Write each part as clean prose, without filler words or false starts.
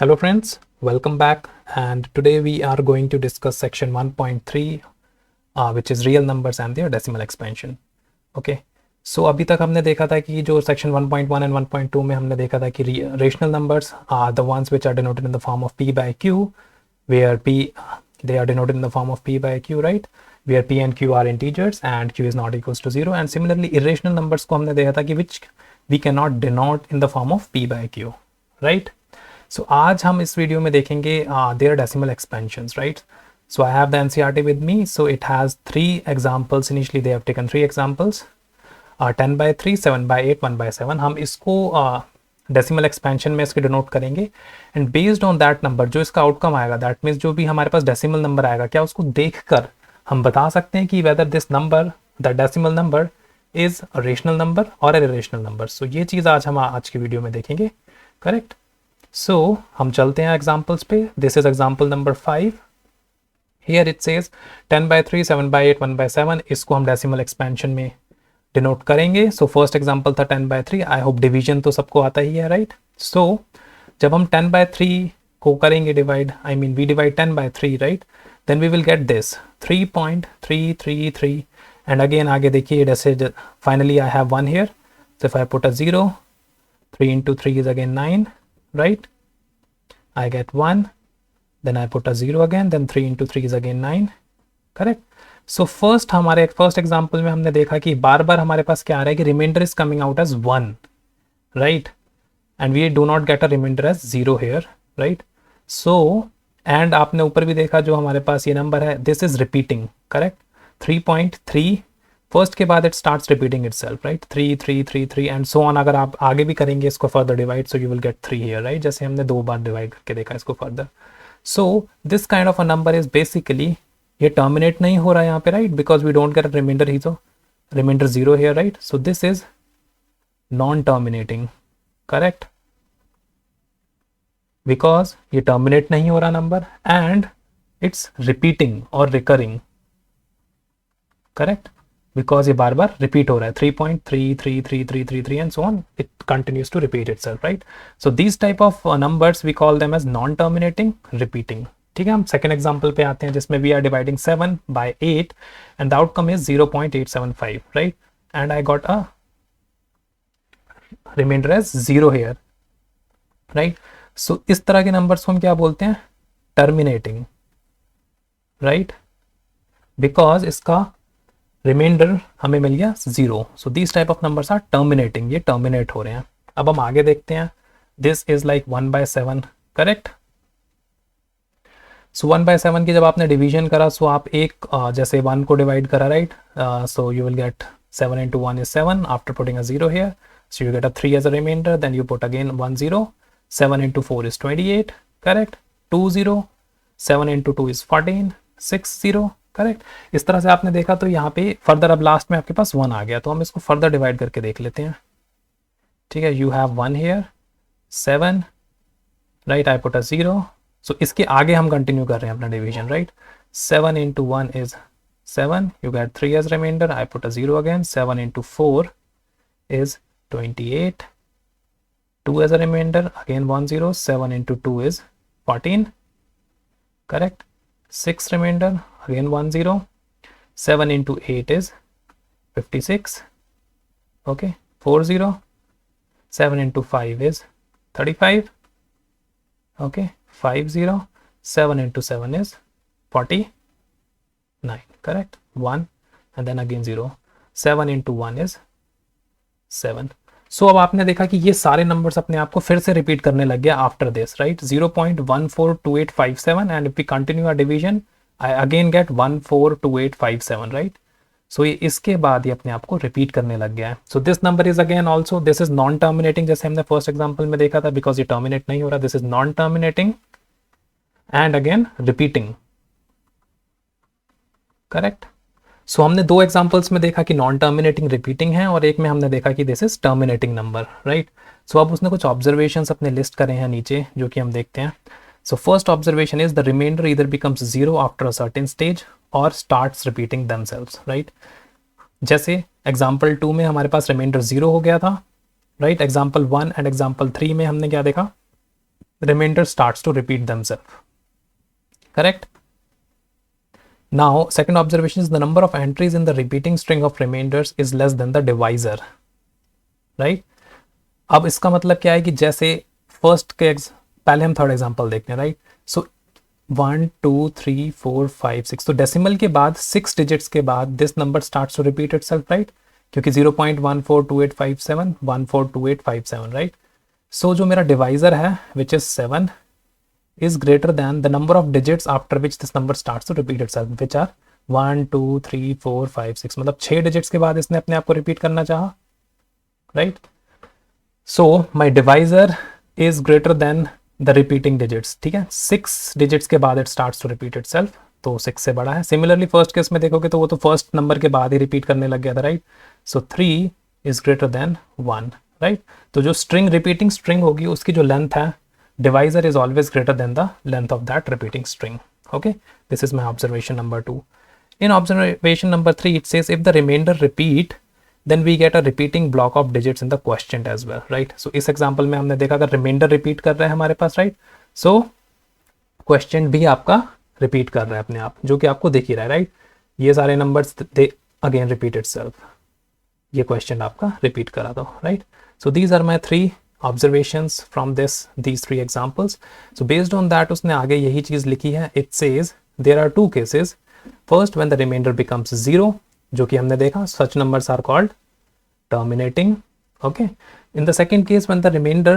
Hello friends, welcome back, and today we are going to discuss section 1.3 which is real numbers and their decimal expansion. Okay, so अभी तक हमने देखा था कि जो section 1.1 and 1.2 में हमने देखा था कि rational numbers are the ones which are denoted in the form of p by q, where p they are denoted in the form of p by q, right? Where p and q are integers and q is not equals to 0. And similarly irrational numbers को हमने देखा था कि which we cannot denote in the form of p by q, right? So आज हम इस video में देखेंगे their decimal expansions, right? So I have the NCERT with me. So it has 3 examples. Initially they have taken 3 examples, 10 by 3, 7 by 8, 1 by 7. हम इसको decimal expansion में इसके denote करेंगे and based on that number जो इसका outcome आएगा, that means जो भी हमारे पास डेसिमल नंबर आएगा, क्या उसको देखकर हम बता सकते हैं कि whether this number, the decimal number is a rational number और अ इरेशनल नंबर. सो ये चीज़ आज हम आज की वीडियो में देखेंगे. करेक्ट. सो हम चलते हैं एग्जाम्पल्स पे. This is example number 5. Here it says 10 by 3, 7 by 8, 1 by 7. इसको हम डेसिमल एक्सपेंशन में डिनोट करेंगे. सो फर्स्ट एग्जाम्पल था 10 by 3. आई होप डिवीजन तो सबको आता ही है, राइट? सो जब हम 10 by 3 को करेंगे divide, I mean we divide 10 by 3, right? Then we will get this 3.333. And again आगे देखिए, जैसे finally I have 1 here. So if I put a 0, 3 into 3 is again 9, right? I get 1, then I put a 0 again, then 3 into 3 is again 9, correct? So first हमारे first example में हमने देखा कि बार बार हमारे पास क्या आ रहा है कि reminder is coming out as 1, right? And we do not get a reminder as 0 here, right? So and आपने ऊपर भी देखा जो हमारे पास ये नंबर है, this is repeating, correct? 3.3 first के बाद it starts repeating itself, right? 3 3 3 3 and so on. अगर आप आगे भी करेंगे इसको further divide, so you will get 3 here, right? जैसे हमने 2 बार डिवाइड करके देखा इसको further. So this kind of a number is basically, ये टर्मिनेट नहीं हो रहा है यहाँ पे, right? Because we don't get a reminder ही, तो reminder 0 here, right? So this is non terminating, correct? Because ये टर्मिनेट नहीं हो रहा नंबर एंड इट्स रिपीटिंग और रिकरिंग, करेक्ट? बिकॉज ये बार बार रिपीट हो रहा है. 3.33333 and so on, it continues to repeat itself, right? So this type of numbers we call them as non terminating, repeating. ठीक है, हम सेकंड एग्जांपल पे आते हैं जिसमें we are dividing 7 by 8 and the outcome is 0.875, right? And I got a reminder as 0 here, right? So इस तरह के नंबर्स को हम क्या बोलते हैं? Terminating, right? बिकॉज इसका रिमाइंडर हमें मिल गया 0. So this type of numbers are terminating, ये टर्मिनेट हो रहे हैं. अब हम आगे देखते हैं. This is like 1 by 7, correct? So 1 by 7 की जब आपने डिवीजन करा, सो आप एक जैसे 1 को डिवाइड करा, right? So you will gate 7 into 1 is 7 after putting a 0 here. So you get a 3 as a remainder, then you put again 1 0. 7 into 4 is 28, correct? 2 0. 7 into 2 is 14. 6 0, correct? इस तरह से आपने देखा. तो यहाँ पे फर्दर अब लास्ट में आपके पास 1 आ गया, तो हम इसको फर्दर डिवाइड करके देख लेते हैं. ठीक है, you have 1 here, 7, right? I put a 0. सो इसके आगे हम कंटिन्यू कर रहे हैं अपना division, right? 7 into 1 is 7, you get 3 as remainder. I put a 0 again. 7 into 4 is 28. 2 as a remainder, again 1 0. 7 into 2 is 14, correct? 6 remainder, again 1 0. 7 into 8 is 56, okay? 4 0. 7 into 5 is 35, okay? 5 0. 7 into 7 is 49, correct? 1 and then again 0. 7 into 1 is 7. सो अब आपने देखा कि ये सारे numbers अपने आप को फिर से रिपीट करने लग गया after this, right? 0.142857 and if we continue our division, I again get 142857, right? So ये इसके बाद ये अपने आप को रिपीट करने लग गया है. So this number is again also, this is non terminating, जैसे हमने फर्स्ट एग्जाम्पल में देखा था, बिकॉज ये टर्मिनेट नहीं हो रहा. This is non terminating and again repeating, correct? So हमने 2 एग्जांपल्स में देखा कि नॉन टर्मिनेटिंग रिपीटिंग है और एक में हमने देखा कि this is terminating number, right? So अब उसने कुछ ऑब्जर्वेशंस अपने लिस्ट करे हैं नीचे, जो कि हम देखते हैं. So first observation is the reminder either becomes 0 after a certain stage और स्टार्ट्स रिपीटिंग देमसेल्व्स, राइट? जैसे एग्जाम्पल 2 में हमारे पास रिमाइंडर 0 हो गया था, राइट? एग्जाम्पल 1 एंड एग्जाम्पल 3 में हमने क्या देखा? remainder starts to repeat themselves. Correct? Now, second observation is the number of entries in the repeating string of remainders is less than the divisor. Right? अब इसका मतलब क्या है कि जैसे फर्स्ट के पहले हम थर्ड एग्जांपल देखते हैं. राइट? सो 1 2 3 4 5 6, तो डेसिमल के बाद 6 डिजिट्स के बाद this number starts to repeat itself. Right? क्योंकि 0.142857 142857. राइट? सो जो मेरा डिवाइजर है which is 7 is greater than the number of digits after which this number starts to repeat itself, which are 1 2 3 4 5 6. मतलब 6 digits के बाद इसने अपने आप को रिपीट करना चाहा. Right? So my divisor is greater than the repeating digits. ठीक है, 6 डिजिट्स के बाद it starts to repeat itself, तो 6 से बड़ा है. सिमिलरली फर्स्ट केस में देखोगे तो वो तो फर्स्ट नंबर के बाद ही रिपीट करने लग गया था. Right? So 3 is greater then 1. Right? तो जो स्ट्रिंग रिपीटिंग स्ट्रिंग होगी उसकी जो लेंथ है, divisor is always greater than the length of that repeating string. Okay, this is my observation number 2. In observation number 3, it says if the remainder repeat, then we get a repeating block of digits in the quotient as well. Right? So इस example में हमने देखा अगर remainder repeat कर रहा है हमारे पास. right? So quotient भी आपका repeat कर रहा है अपने आप, जो कि आपको दिख ही रहा है. right? ये सारे numbers they again repeat itself. ये question आपका repeat करा दो. right? So these are my 3 observations from these 3 examples. So based on that उसने आगे यही चीज लिखी है. It says there are 2 cases. First, when the remainder becomes 0, जो कि हमने देखा, such numbers are called terminating. Okay. In the second case, when the remainder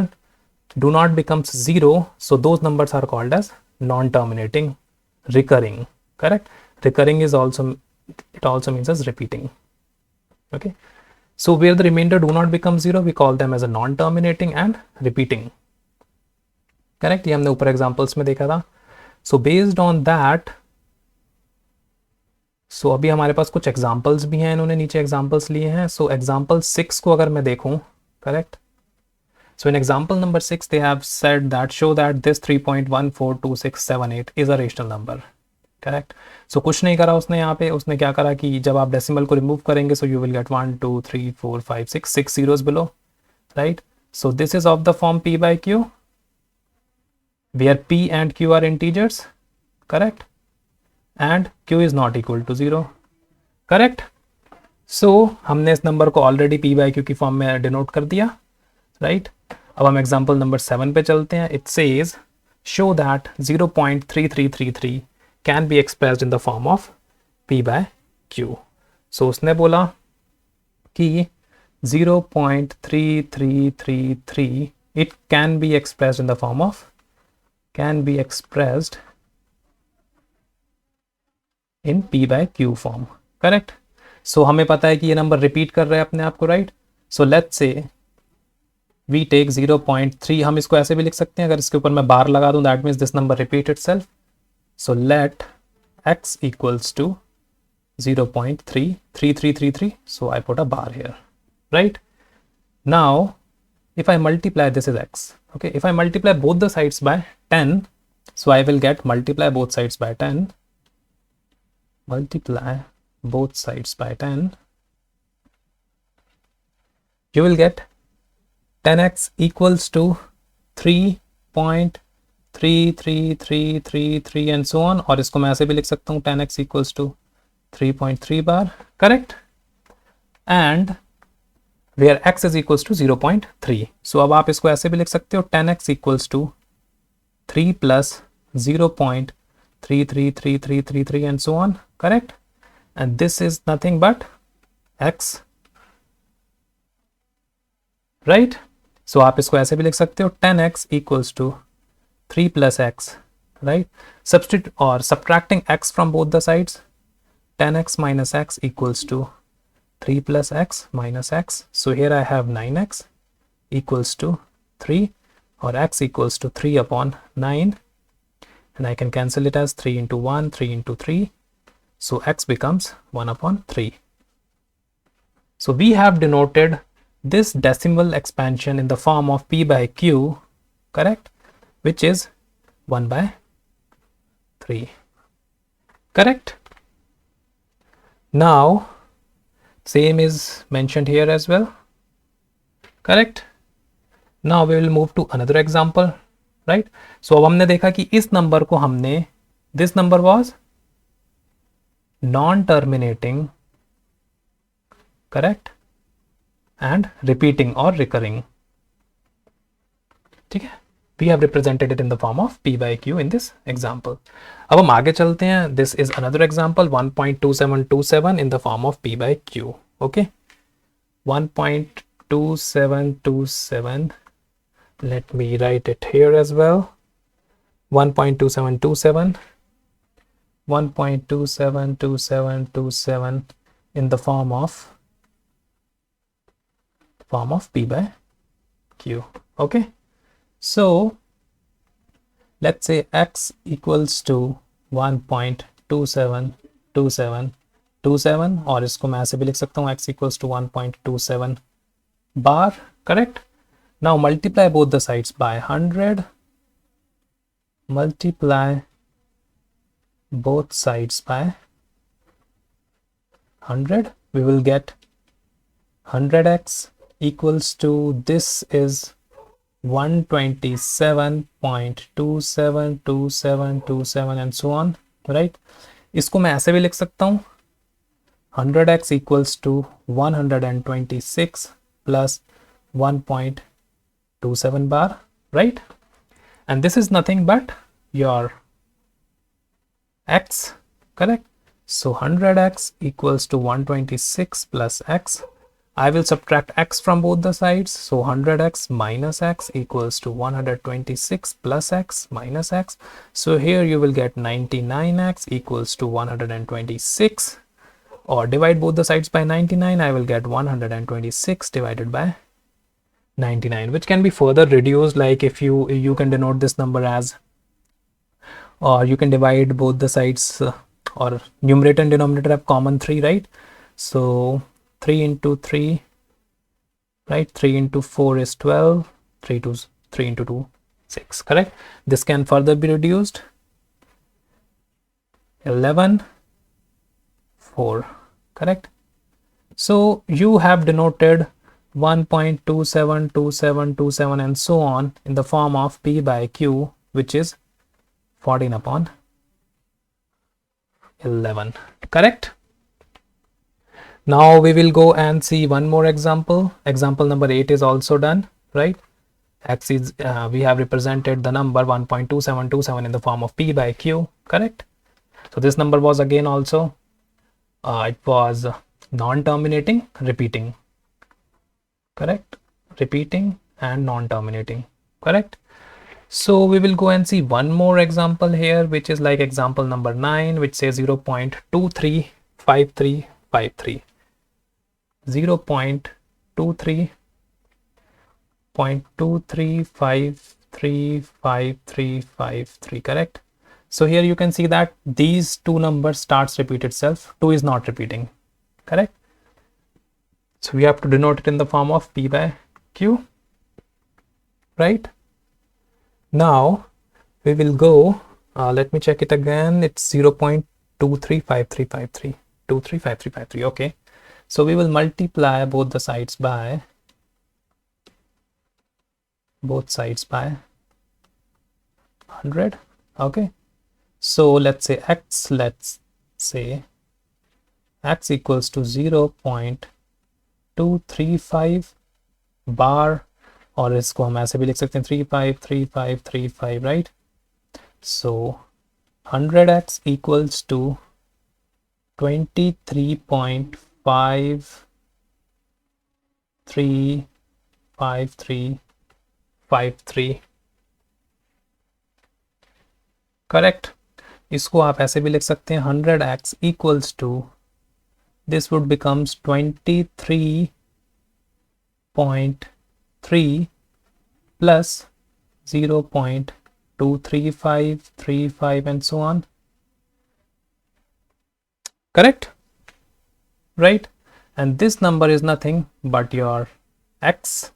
do not becomes 0, so those numbers are called as non-terminating, recurring. Correct? Recurring is also, it also means as repeating. Okay. So where the remainder do not become 0, we call them as a non-terminating and repeating. Correct? ये हमने ऊपर examples में देखा था. So based on that, so अभी हमारे पास कुछ examples भी हैं, इन्होंने नीचे examples लिए हैं. So example 6 को अगर मैं देखूं, correct? So in example number 6, they have said that show that this 3.142678 is a rational number. Correct. So कुछ नहीं करा उसने यहाँ पे. उसने क्या करा कि जब आप डेसिमल को रिमूव करेंगे, so you will get 1 2 3 4 5 6 zeros below. Right? So this is of the form p by q where p and q are integers. Correct? and q is not equal to 0. Correct? So हमने इस number को already p by q की फॉर्म में denote कर दिया. Right? अब हम एग्जाम्पल नंबर 7 पे चलते हैं. It says show that 0.3333 can be expressed in the form of p by q. So उसने बोला कि 0.3333 it can be expressed in the form of, can be expressed in p by q form. Correct? So हमें पता है कि ये number repeat कर रहे हैं अपने आप को. Right? So let's say we take 0.3. हम इसको ऐसे भी लिख सकते हैं, अगर इसके ऊपर मैं बार लगा दूं, that means this number repeat itself. So let x equals to 0.33333. So I put a bar here. Right? Now, if I multiply, this is x. Okay. If I multiply both the sides by 10, so I will get multiply both sides by 10. Multiply both sides by 10. You will get 10x equals to 3.3333 and so on. और इसको मैं ऐसे भी लिख सकता हूँ 10x equals to 3.3 bar. Correct? And where x is equals to 0.3. So अब आप इसको ऐसे भी लिख सकते हो 10x equals to 3 plus 0.333333 and so on. Correct? And this is nothing but x. Right? So आप इसको ऐसे भी लिख सकते हो 10x equals to 3 plus x. Right? Substitute or subtracting x from both the sides, 10x minus x equals to 3 plus x minus x. So here I have 9x equals to 3, or x equals to 3 upon 9, and I can cancel it as 3 into 1, 3 into 3. So x becomes 1 upon 3. So we have denoted this decimal expansion in the form of p by q, correct, which is 1 by 3. Correct? Now same is mentioned here as well. Correct? Now we will move to another example. Right. So अब हमने देखा कि इस number को हमने, this number was non terminating, correct, and repeating और recurring, ठीक है। We have represented it in the form of p by q in this example. अब हम आगे चलते हैं। This is another example 1.2727 in the form of p by q। Okay, 1.2727, let me write it here as well, 1.2727, 1.272727 in the form of p by q. Okay, so let's say x equals to 1.272727, और इसको मैं ऐसे भी लिख सकता हूँ x equals to 1.27 bar, correct. Now multiply both the sides by 100, multiply both sides by 100, we will get 100x equals to, this is 127.272727 and so on, right. इसको मैं ऐसे भी लिख सकता हूँ 100x equals to 126 plus 1.27 bar, right. And this is nothing but your x, correct. So 100x equals to 126 plus x. I will subtract x from both the sides, so 100x minus x equals to 126 plus x minus x. So here you will get 99x equals to 126, or divide both the sides by 99, I will get 126 divided by 99, which can be further reduced, like if you can denote this number as, or you can divide both the sides, or numerator and denominator have common 3, right. So 3 into 3, right, 3 into 4 is 12, 3 into 2 6, correct. This can further be reduced, 11 4, correct. So you have denoted 1.272727 and so on in the form of p by q, which is 14 upon 11, correct. Now we will go and see one more example. Example number 8 is also done, right. X is, we have represented the number 1.2727 in the form of p by q, correct. So this number was again also, it was non-terminating, repeating, correct, repeating and non-terminating, correct. So we will go and see one more example here, which is like example number 9, which says 0.235353, 0.23535353, correct. So here you can see that these two numbers starts repeat itself, 2 is not repeating, correct. So we have to denote it in the form of p by q, right. Now we will go, let me check it again, it's 0.235353, 235353, okay. So we will multiply both the sides by, both sides by 100, okay. So let's say x equals to 0.235 bar, और इसको हम ऐसे भी लिख सकते हैं 353535, right. So 100x equals to 23.535353, correct. इसको आप ऐसे भी लिख सकते हैं 100x equals to, this would becomes 23.3 plus 0.23535 and so on, correct, right. And this number is nothing but your x,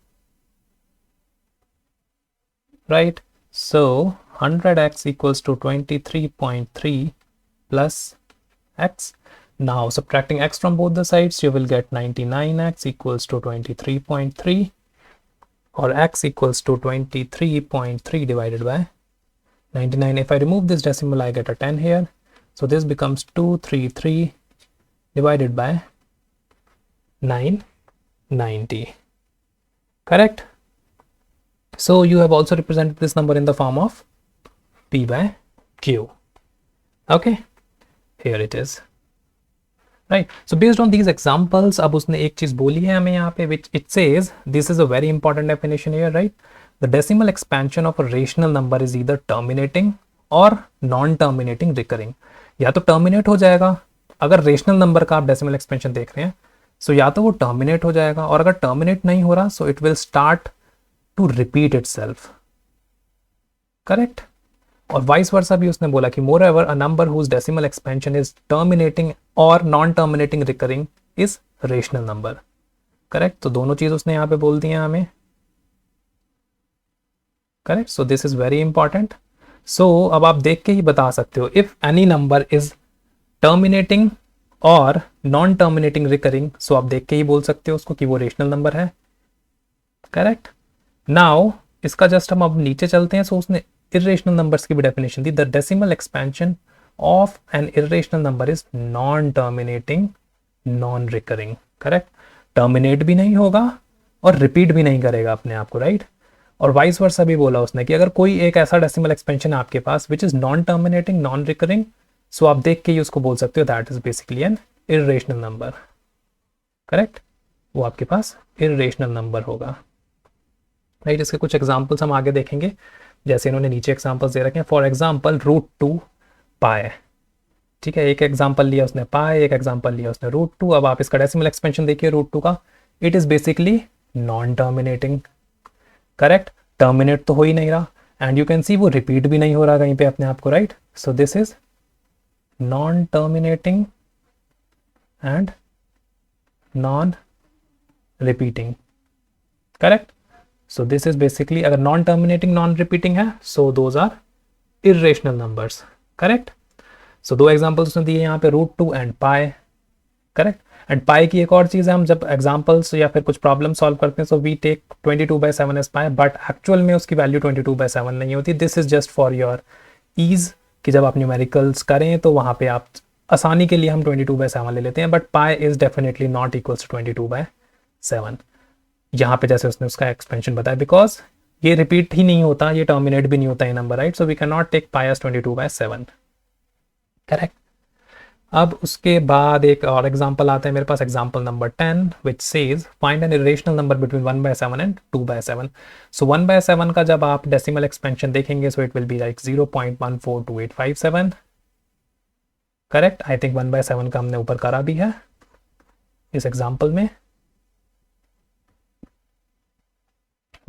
right. So 100x equals to 23.3 plus x. Now subtracting x from both the sides, you will get 99x equals to 23.3, or x equals to 23.3 divided by 99. If I remove this decimal, I get a 10 here. So this becomes 233 divided by 990. Correct? So you have also represented this number in the form of P by Q. Okay, here it is. Right, so based on these examples, अब उसने एक चीज बोली है हमें यहाँ पे, which it says, this is a very important definition here, right? The decimal expansion of a rational number is either terminating or non-terminating recurring. या तो terminate हो जाएगा, अगर rational number का आप decimal expansion देख रहे हैं, so या तो वो terminate हो जाएगा, और अगर terminate नहीं हो रहा, so it will start to repeat itself. Correct? और वाइस वर्सा भी उसने बोला कि moreover a number whose decimal expansion is terminating और non terminating recurring is rational number. Correct? तो दोनों चीज उसने यहाँ पे बोल दी है हमें. Correct? So this is very important. So अब आप देख के ही बता सकते हो if any number is terminating और नॉन टर्मिनेटिंग रिकरिंग, सो आप देख के ही बोल सकते हो उसको कि वो रेशनल नंबर है. करेक्ट? नाउ इसका जस्ट हम अब नीचे चलते हैं. सो उसने irrational numbers की भी definition the. The decimal expansion of an irrational number is non-terminating, non-recurring. Correct? Terminate भी नहीं होगा और repeat भी नहीं करेगा अपने आप को, right? और vice versa भी बोला उसने कि अगर कोई एक ऐसा decimal expansion है आपके पास which is non-terminating, non-recurring, so आप देख के ही उसको बोल सकते हो that is basically an irrational number. Correct? वो आपके पास irrational number होगा. Right? इसके कुछ examples हम आगे देखेंगे, जैसे इन्होंने नीचे एग्जांपल्स दे रखे हैं. फॉर एग्जांपल √2 पाए. ठीक है, एक एग्जांपल लिया उसने पाए, एक एग्जांपल लिया उसने √2. अब आप इसका डेसिमल एक्सपेंशन देखिए √2 का. It is basically non terminating. Correct? Terminate तो हो ही नहीं रहा, एंड यू कैन सी वो रिपीट भी नहीं हो रहा कहीं पे अपने आप को. Right? So this is non terminating and non repeating. Correct? So this is basically, अगर non terminating non repeating है, so those are irrational numbers. Correct? So दो examples उसने दिए यहाँ पे √2 and pi. Correct? And pi की एक और चीज़ है, हम जब examples या फिर कुछ problem solve करते हैं, so we take 22/7 as pi, but actual में उसकी value 22/7 नहीं होती. This is just for your ease, कि जब आप numericals करें तो वहाँ पे आप आसानी के लिए हम 22/7 ले लेते हैं, but pi is definitely not equals to 22/7. यहाँ पे जैसे उसने उसका एक्सपेंशन बताया, बिकॉज ये रिपीट ही नहीं होता, ये टर्मिनेट भी नहीं होता है number. Right? So we can not take pi as 22/7. Correct? अब उसके बाद एक और एग्जांपल आता है मेरे पास, example number 10 which says find an irrational number between 1/7 and 2/7. So 1/7 का जब आप डेसिमल एक्सपेंशन देखेंगे, so it will be like 0.142857. Correct? I think 1/7 का हमने ऊपर करा भी है इस एग्जाम्पल में.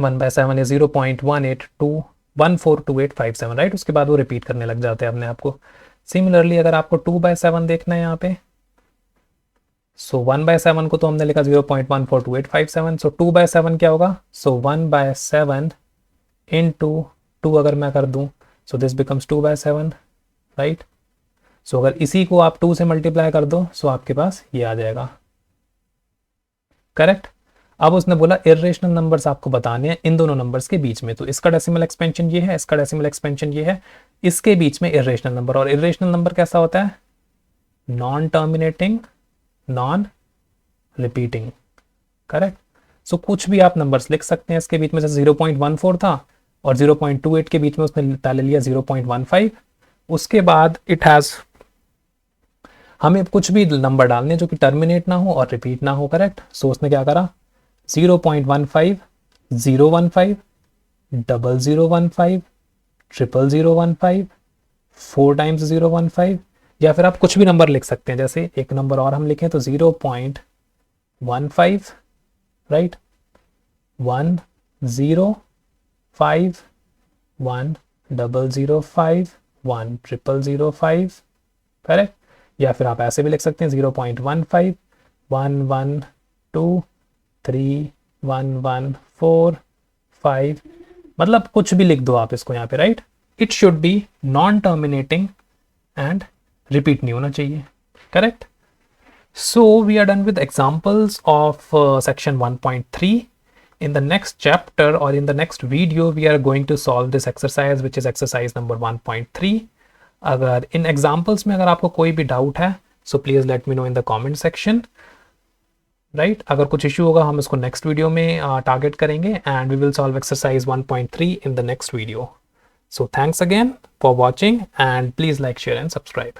1/7 is 0.142857. राइट? उसके बाद वो रिपीट करने लग जाते हैं अपने आप को. सिमिलरली अगर आपको 2/7 देखना है यहाँ पे, सो 1/7 को तो हमने लिखा 0.142857. सो 2/7 क्या होगा? सो 1/7 इंटू 2 अगर मैं कर दूं, सो दिस बिकम्स 2/7. राइट? सो अगर इसी को आप 2 से मल्टीप्लाई कर दो, सो आपके पास ये आ जाएगा. करेक्ट? अब उसने बोला इर्रेशनल नंबर्स आपको बताने हैं इन दोनों नंबर्स के बीच में. तो इसका डेसिमल एक्सपेंशन ये है, इसका डेसिमल एक्सपेंशन ये है, इसके बीच में इर्रेशनल नंबर. और इर्रेशनल नंबर कैसा होता है? Non terminating, non repeating. Correct? So कुछ भी आप नंबर्स लिख सकते हैं इसके बीच में. जैसे 0.14 था और 0.28 के बीच में उसने ले लिया 0.15. उसके बाद इट हैज, हमें कुछ भी नंबर डालने जो कि टर्मिनेट ना हो और रिपीट ना हो. करेक्ट? सो उसने क्या करा? 0.15, 015, 0015, 0015, 4 times 015, या फिर आप कुछ भी नंबर लिख सकते हैं. जैसे एक नंबर और हम लिखें तो 0.15, राइट, 1 0 5 1 005 1 0005. करेक्ट? या फिर आप ऐसे भी लिख सकते हैं 0.15 1 1 2 3 1 1 4 5, मतलब कुछ भी लिख दो आप इसको यहाँ पे. Right? It should be non terminating and repeat नहीं होना चाहिए. Correct? So we are done with examples of section 1.3. in the next chapter or in the next video we are going to solve this exercise which is exercise number 1.3. अगर इन examples में अगर आपको कोई भी doubt है so please let me know in the comment section, right. अगर कुछ issue होगा हम इसको नेक्स्ट वीडियो में टारगेट करेंगे and we will solve exercise 1.3 in the next video. So thanks again for watching and please like, share and subscribe.